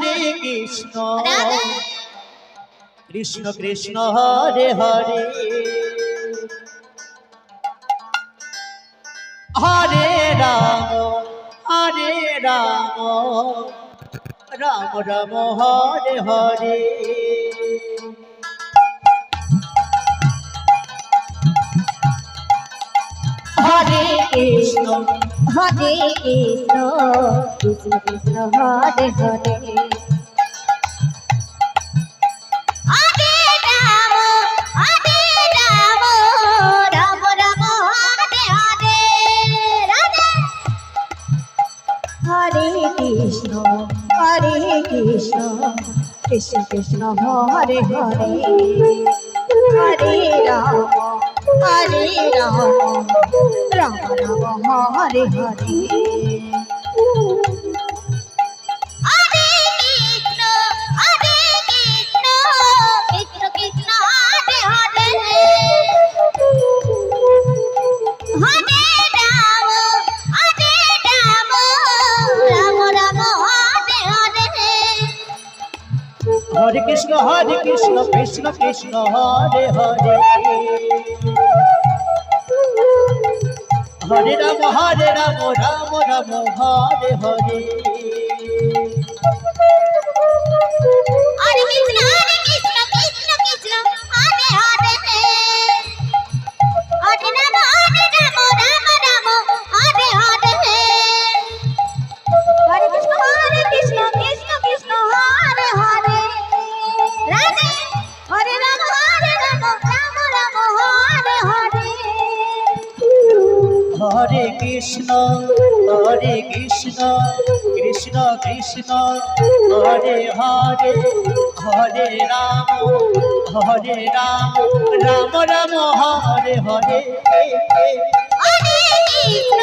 Hare Krishna Krishna Krishna Hare Hare Hare Ram Ram Ram Hare Hare Hare Krishna Krishna Krishna Hare Hare Krishna Krishna Krishna Hare Hare Hare Ram Ram Ram Hare Hare Hare Krishna Krishna Krishna Hare Hare Hare Ram Ram Ram Hare Hare Hare Krishna Krishna Krishna Hare Hare Hare Ram Ram Ram Hare Hare Hare Krishna